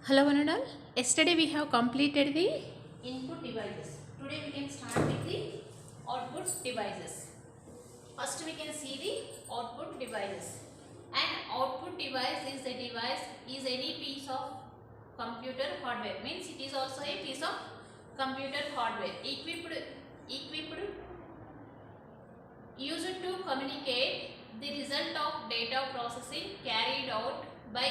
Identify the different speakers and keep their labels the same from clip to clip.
Speaker 1: Hello one and all. Yesterday we have completed the input devices. Today we can start with the output devices. First we can see the output devices. An output device is a device is any piece of computer hardware. Means it is also a piece of computer hardware equipped used to communicate the result of data processing carried out by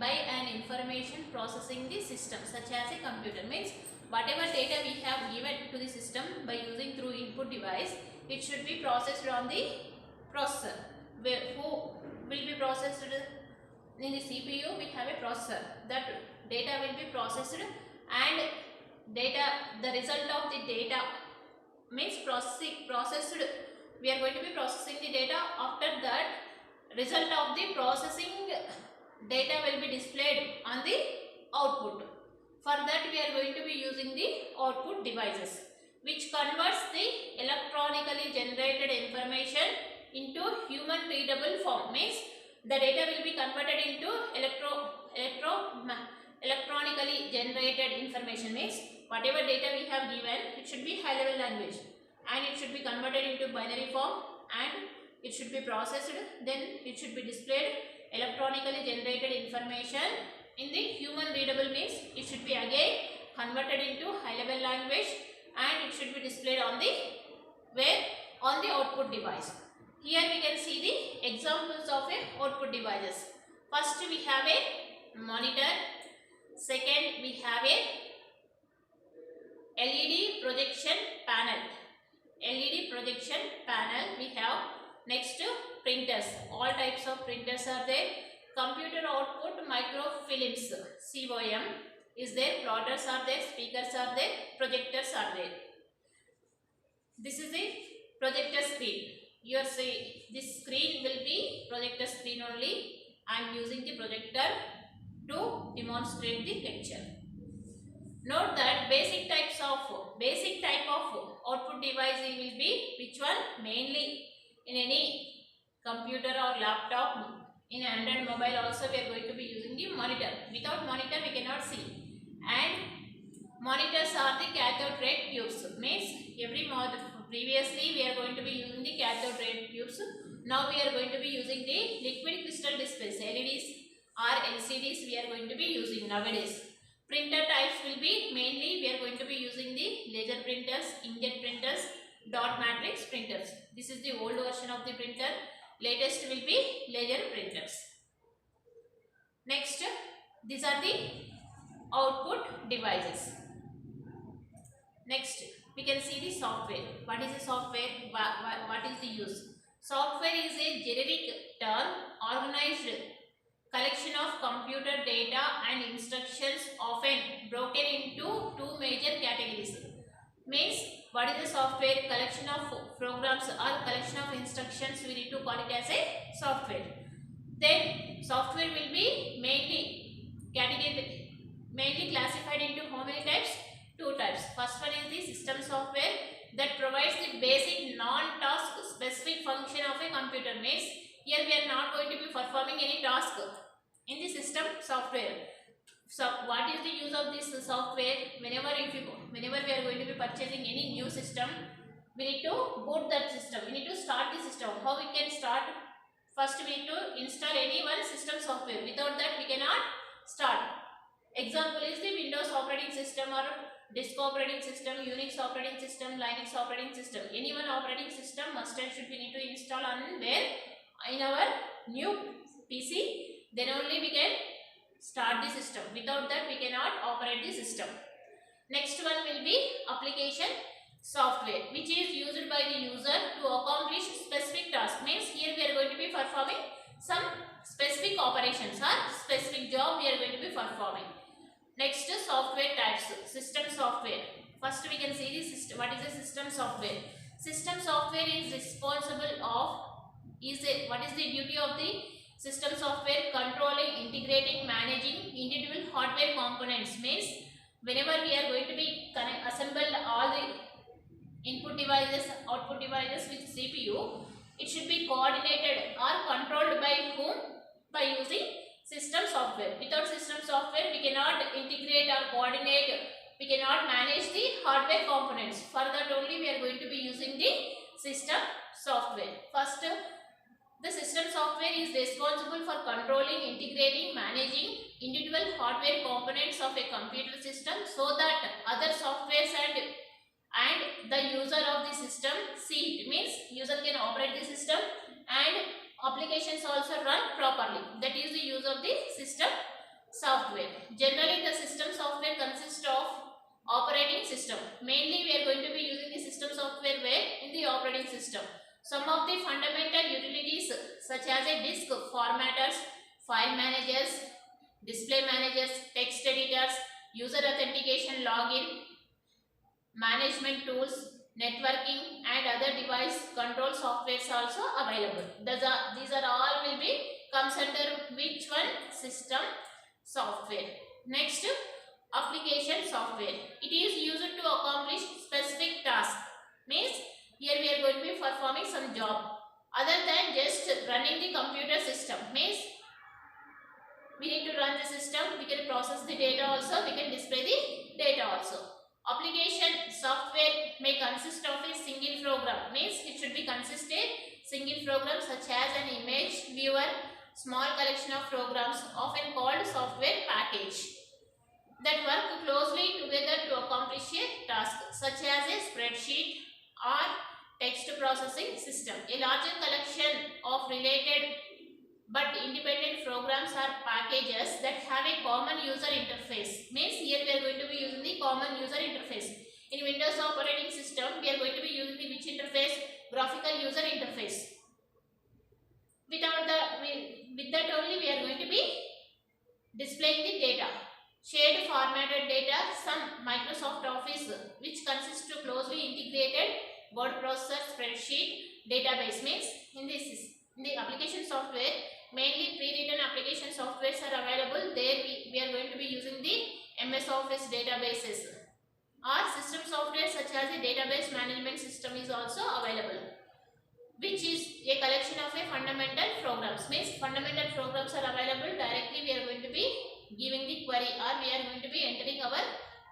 Speaker 1: an information processing the system such as a computer. Means whatever data we have given to the system by using through input device, it should be processed on the processor. Who will be processed in the CPU? We have a processor. That data will be processed, and the result of the data means processed. We are going to be processing the data. After that, result of the processing data will be displayed on the output. For that we are going to be using the output devices, which converts the electronically generated information into human readable form. Means the data will be converted into electronically generated information. Means whatever data we have given, it should be high level language, and it should be converted into binary form, and it should be processed, then it should be displayed electronically generated information in the human readable. Means it should be again converted into high level language, and it should be displayed on the output device. Here we can see the examples of a output devices. First we have a monitor, second we have a LED projection panel. LED projection panel we have. Next, printers. All types of printers are there. Computer output microfilms, COM is there. Plotters are there. Speakers are there. Projectors are there. This is the projector screen. You are saying this screen will be projector screen only. I am using the projector to demonstrate the lecture. Note that basic type of output device will be which one? Mainly in any computer or laptop, in Android mobile also we are going to be using the monitor. Without monitor we cannot see. And monitors are the cathode ray tubes. Means previously we are going to be using the cathode ray tubes. Now we are going to be using the liquid crystal displays, LEDs or LCDs we are going to be using nowadays. Printer types will be mainly we are going to be using the laser printers, inkjet printers, dot matrix printers. This is the old version of the printer. Latest will be laser printers. Next, these are the output devices. Next, we can see the software. What is the software? What is the use? Software is a generic term organized collection of computer data and instructions, often broken into two major categories. Means what is the software? Collection of programs or collection of instructions, we need to call it as a software. Then software will be mainly classified into how many types? Two types. First one is the system software that provides the basic non-task specific function of a computer. Means here we are not going to be performing any task in the system software. So what is the use of this software? Whenever we are going to be purchasing any new system, we need to boot that system. We need to start the system. How we can start? First we need to install any one system software. Without that we cannot start. Example is the Windows operating system or disk operating system, Unix operating system, Linux operating system. Any one operating system must and should we need to install on where? In our new PC. Then only we can start the system. Without that we cannot operate the system. Next one will be application software, which is used by the user to accomplish specific task. Means here we are going to be performing some specific operations or specific job we are going to be performing. Next, software types. System software. First we can see the system. What is the system software? System software is responsible of what is the duty of the system software? Controlling, integrating, managing individual hardware components. Means whenever we are going to be assemble all the input devices, output devices with CPU, it should be coordinated or controlled by whom? By using system software. Without system software we cannot cannot integrate or coordinate, we cannot manage the hardware components. For that only we are going to be using the system software. First, the system software is responsible for controlling, integrating, managing individual hardware components of a computer system so that other softwares and the user of the system see it. Means user can operate the system and applications also run properly. That is the use of the system software. Generally the system software consists of operating system. Mainly we are going to be using the system software where in the operating system. Some of the fundamental utilities such as a disk formatters, file managers, display managers, text editors, user authentication login, management tools, networking and other device control softwares also available. These are all will be comes under which one? System software. Next, application software. It is used to accomplish specific task. Means here we are going to be performing some job other than just running the computer system. Means we need to run the system, we can process the data also, we can display the data also. Application software may consist of a single program. Means it should be consisted single program such as an image viewer, small collection of programs often called software package that work closely together to accomplish a task such as a spreadsheet or text processing system. A larger collection of related but independent programs are packages that have a common user interface. Means here we are going to be using the common user interface. In Windows operating system we are going to be using the which interface? Graphical user interface. With that only we are going to be displaying the data. Shared formatted data, some Microsoft Office which consists to closely integrated word processor, spreadsheet, database. Means in the application software mainly pre-written application softwares are available. There we are going to be using the MS Office databases or system software such as a database management system is also available, which is a collection of a fundamental programs. Means fundamental programs are available. Directly we are going to be giving the query or we are going to be entering our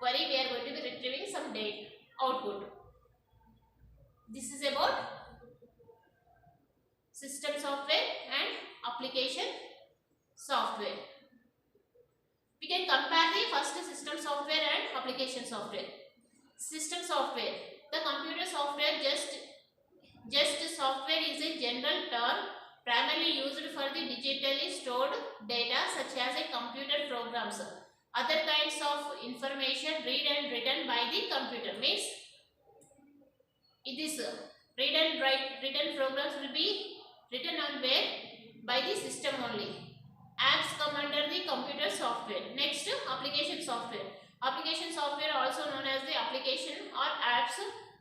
Speaker 1: query, we are going to be retrieving some data output. This is about system software and application software. We can compare the first system software and application software. System software, the computer software just software is a general term primarily used for the digitally stored data such as a computer programs, other kinds of information read and written by the computer. Means it is read and write written programs will be written on where? By the system only. Apps come under the computer software. Next, application software. Application software also known as the application or apps,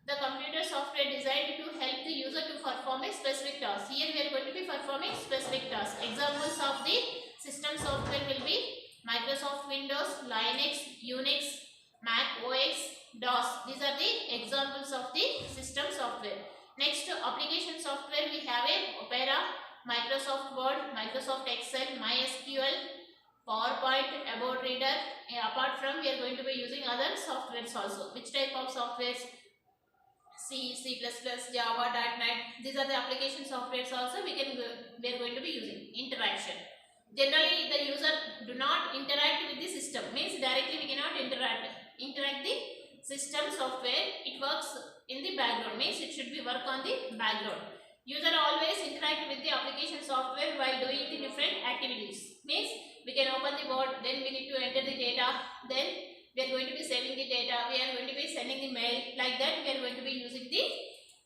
Speaker 1: the computer software designed to help the user to perform a specific task. Here we are going to be performing specific tasks. Examples of the system software will be Microsoft Windows, Linux, Unix, Mac OS, DOS. These are the examples of the system software. Next, application software we have a Opera, Microsoft Word, Microsoft Excel, MySQL, PowerPoint, About Reader. Apart from, we are going to be using other softwares also. Which type of softwares? C, C++, Java, .NET. These are the application softwares also we are going to be using. Interaction. Generally, the user do not interact with the system. Means directly we cannot interact the system software. It works in the background. Means it should be work on the background. User always interact with the application software while doing the different activities. Means we can open the board, then we need to enter the data, then we are going to be saving the data, we are going to be sending the mail. Like that we are going to be using the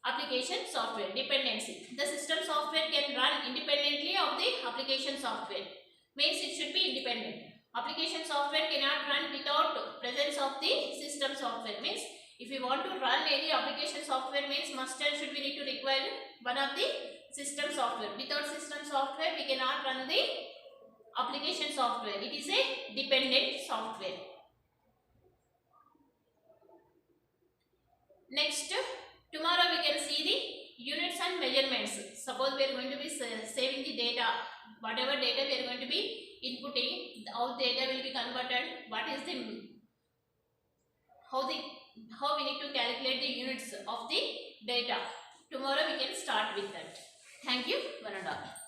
Speaker 1: application software. Dependency. The system software can run independently of the application software. Means it should be independent. Application software cannot run without presence of the system software. Means if we want to run any application software, means must and should we need to require one of the system software. Without system software we cannot run the application software. It is a dependent software. Next, tomorrow we can see the units and measurements. Suppose we are going to be saving the data, whatever data we are going to be inputting, how data will be converted, what is the how we need to calculate the units of the data. Tomorrow we can start with that. Thank you, one and all.